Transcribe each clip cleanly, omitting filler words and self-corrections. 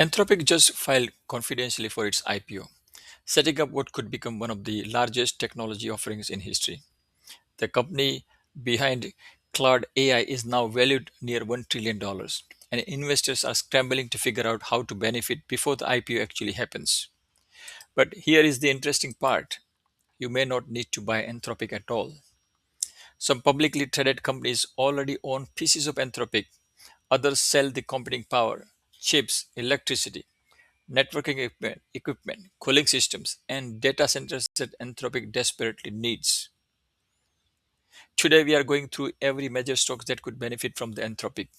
Anthropic just filed confidentially for its IPO, setting up what could become one of the largest technology offerings in history. The company behind Claude AI is now valued near $1 trillion, and investors are scrambling to figure out how to benefit before the IPO actually happens. But here is the interesting part: you may not need to buy Anthropic at all. Some publicly traded companies already own pieces of Anthropic, others sell the computing power, chips, electricity, networking equipment, cooling systems, and data centers that Anthropic desperately needs. Today, we are going through every major stock that could benefit from the Anthropic.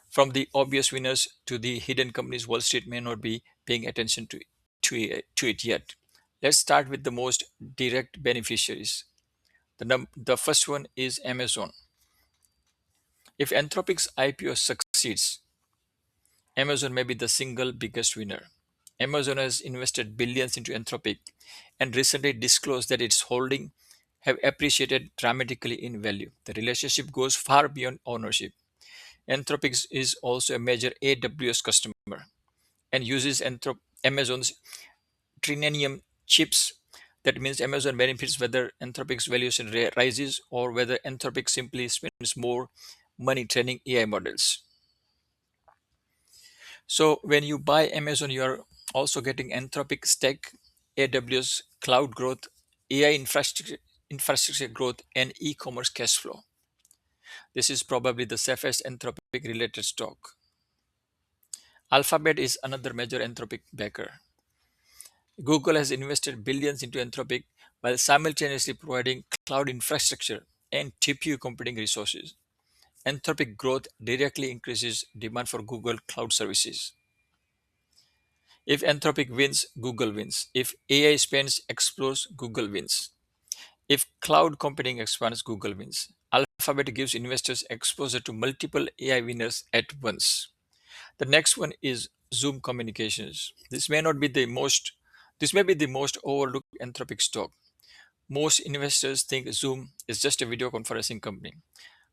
From the obvious winners to the hidden companies Wall Street may not be paying attention to it yet. Let's start with the most direct beneficiaries. The first one is Amazon. If Anthropic's IPO succeeds, Amazon may be the single biggest winner. Amazon has invested billions into Anthropic and recently disclosed that its holding have appreciated dramatically in value. The relationship goes far beyond ownership. Anthropic is also a major AWS customer and uses Amazon's Trinium chips. That means Amazon benefits whether Anthropic's valuation rises or whether Anthropic simply spends more money training AI models. So when you buy Amazon, you are also getting Anthropic stake, AWS cloud growth, AI infrastructure growth, and e-commerce cash flow. This is probably the safest Anthropic related stock. Alphabet is another major Anthropic backer. Google has invested billions into Anthropic while simultaneously providing cloud infrastructure and GPU computing resources. Anthropic growth directly increases demand for Google cloud services. If Anthropic wins, Google wins. If AI spends explodes, Google wins. If cloud computing expands, Google wins. Alphabet gives investors exposure to multiple AI winners at once. The next one is Zoom Communications. This may be the most overlooked Anthropic stock. Most investors think Zoom is just a video conferencing company.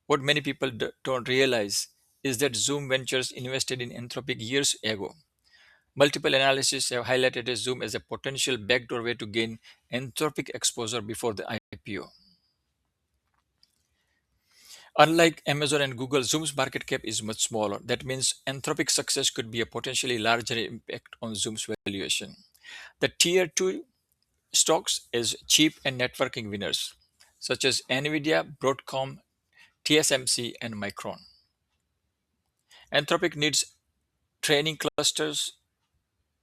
What many people don't realize is that Zoom Ventures invested in Anthropic years ago. Multiple analyses have highlighted Zoom as a potential backdoor way to gain Anthropic exposure before the IPO. Unlike Amazon and Google, Zoom's market cap is much smaller. That means Anthropic success could be a potentially larger impact on Zoom's valuation. The tier 2 stocks is cheap and networking winners, such as Nvidia, Broadcom, TSMC, and Micron. Anthropic needs training clusters,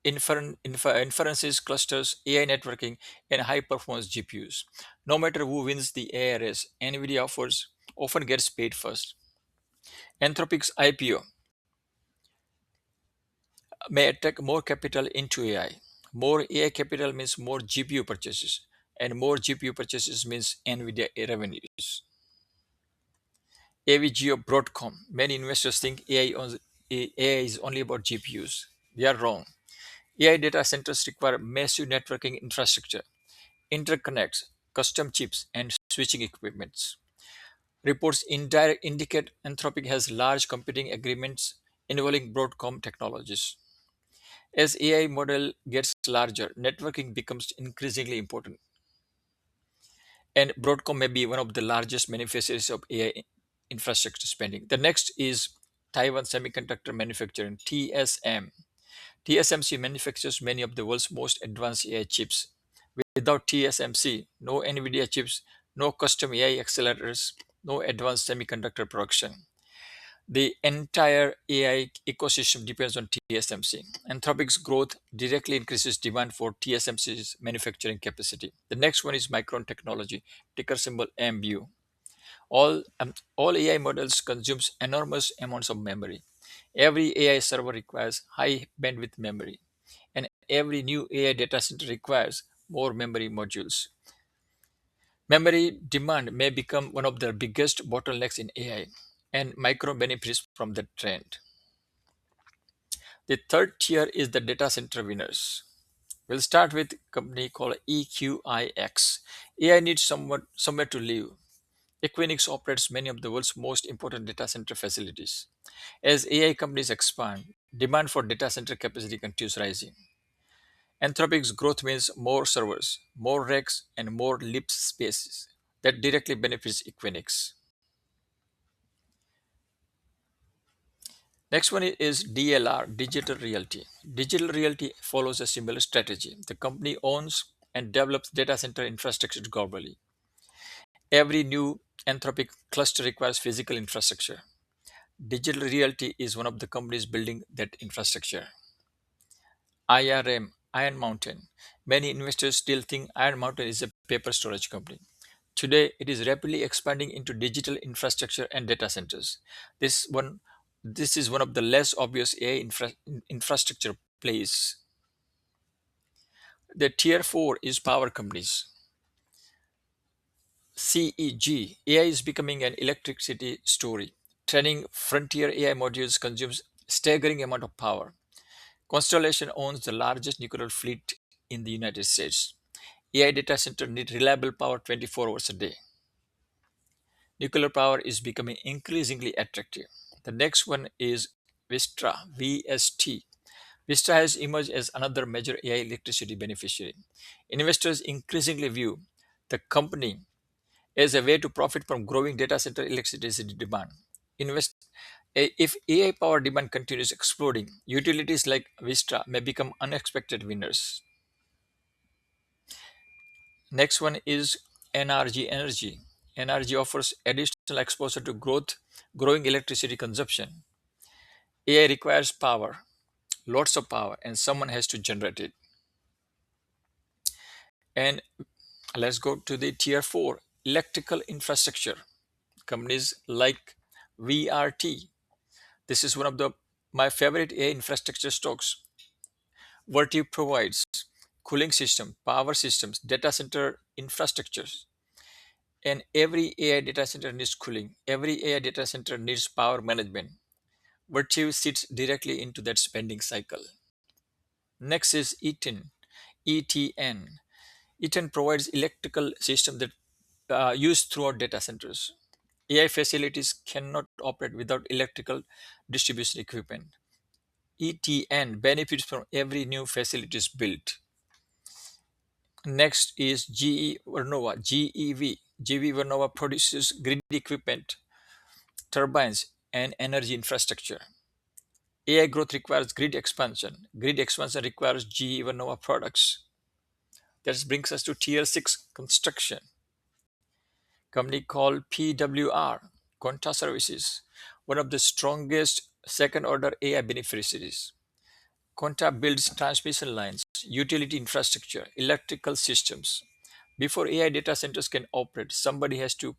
inferences clusters, AI networking, and high performance GPUs. No matter who wins the AI race, Nvidia offers often gets paid first. Anthropic's IPO may attract more capital into AI. More AI capital means more GPU purchases, and more GPU purchases means Nvidia revenues. AVGO Broadcom. Many investors think AI is only about GPUs. They are wrong. AI data centers require massive networking infrastructure, interconnects, custom chips, and switching equipments. Reports indicate Anthropic has large competing agreements involving Broadcom technologies. As AI model gets larger, networking becomes increasingly important, and Broadcom may be one of the largest beneficiaries of AI infrastructure spending. The next is Taiwan Semiconductor Manufacturing (TSM). TSMC manufactures many of the world's most advanced AI chips. Without TSMC, no NVIDIA chips, no custom AI accelerators, no advanced semiconductor production. The entire AI ecosystem depends on TSMC. Anthropic's growth directly increases demand for TSMC's manufacturing capacity. The next one is Micron Technology, ticker symbol MU. All AI models consumes enormous amounts of memory. Every AI server requires high bandwidth memory, and every new AI data center requires more memory modules. Memory demand may become one of the biggest bottlenecks in AI, and Micron benefits from the trend. The third tier is the data center winners. We'll start with a company called EQIX. AI needs somewhere to live. Equinix operates many of the world's most important data center facilities. As AI companies expand, Demand for data center capacity continues rising. Anthropic's growth means more servers, more racks, and more lip spaces. That directly benefits Equinix. Next one is DLR, Digital Realty. Digital Realty follows a similar strategy. The company owns and develops data center infrastructure globally. Every new Anthropic cluster requires physical infrastructure. Digital Realty is one of the companies building that infrastructure. IRM, Iron Mountain. Many investors still think Iron Mountain is a paper storage company. Today, it is rapidly expanding into digital infrastructure and data centers. This one, this is one of the less obvious AI infrastructure plays. The tier four is power companies. CEG, AI is becoming an electricity story. Training frontier AI modules consumes staggering amount of power. Constellation owns the largest nuclear fleet in the United States. AI data center need reliable power 24 hours a day. Nuclear power is becoming increasingly attractive. The next one is Vistra, VST. Vistra has emerged as another major AI electricity beneficiary. Investors increasingly view the company as a way to profit from growing data center electricity demand. Invest if AI power demand continues exploding, utilities like Vistra may become unexpected winners. Next one is NRG Energy. NRG offers additional exposure to growing electricity consumption. AI requires power, lots of power, and someone has to generate it. And let's go to the tier four electrical infrastructure. Companies like VRT. This is one of the my favorite AI infrastructure stocks. VRT provides cooling system, power systems, data center infrastructures. And every AI data center needs cooling. Every AI data center needs power management. Virtue sits directly into that spending cycle. Next is ETN. ETN. ETN provides electrical system that used throughout data centers. AI facilities cannot operate without electrical distribution equipment. ETN benefits from every new facilities built. Next is GE Vernova, GEV. GE Vernova produces grid equipment, turbines, and energy infrastructure. AI growth requires grid expansion. Grid expansion requires GE Vernova products. That brings us to tier 6 construction. Company called PWR, Quanta Services, one of the strongest second order AI beneficiaries. Quanta builds transmission lines, utility infrastructure, electrical systems. Before AI data centers can operate, somebody has to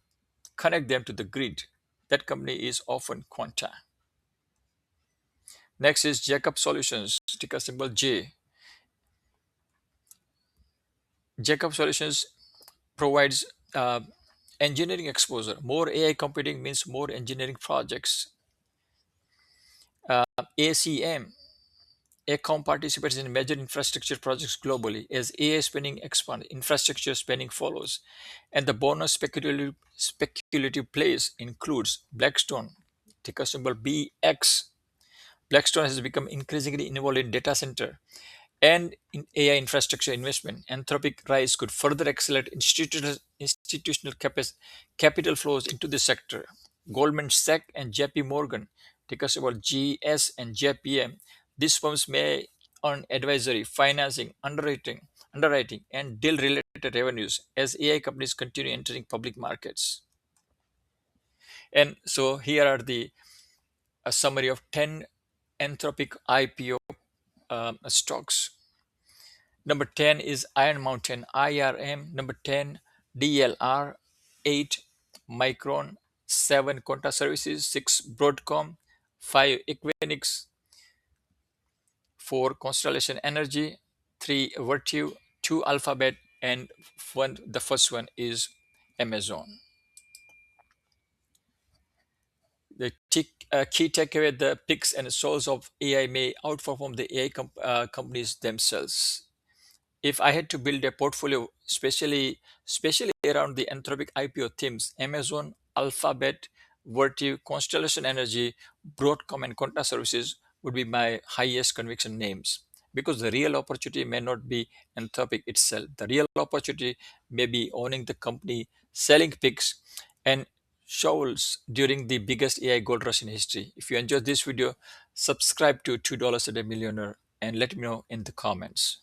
connect them to the grid. That company is often Quanta. Next is Jacob Solutions, ticker symbol J. Jacob Solutions provides engineering exposure. More AI computing means more engineering projects. ACM, ACOM participates in major infrastructure projects globally. As AI spending expands, infrastructure spending follows. And the bonus speculative plays includes Blackstone, ticker symbol BX. Blackstone has become increasingly involved in data center and in AI infrastructure investment. Anthropic rise could further accelerate institutional capital flows into the sector. Goldman Sachs and JP Morgan, ticker symbol GS and JPM, these firms may earn advisory, financing, underwriting, and deal-related revenues as AI companies continue entering public markets. And so here are the a summary of 10 Anthropic IPO stocks. Number 10 is Iron Mountain, IRM. Number 10, DLR. 8, Micron. 7, Quanta Services. 6, Broadcom. 5, Equinix. 4, Constellation Energy. 3, Virtue. 2, Alphabet. And the first one is Amazon. The key takeaway, the picks and souls of AI may outperform the AI companies themselves. If I had to build a portfolio, especially around the Anthropic IPO themes, Amazon, Alphabet, Vertiv, Constellation Energy, Broadcom, and Quanta Services would be my highest conviction names, because the real opportunity may not be Anthropic itself. The real opportunity may be owning the company, selling pigs and shovels during the biggest AI gold rush in history. If you enjoyed this video, subscribe to $2 a day millionaire and let me know in the comments.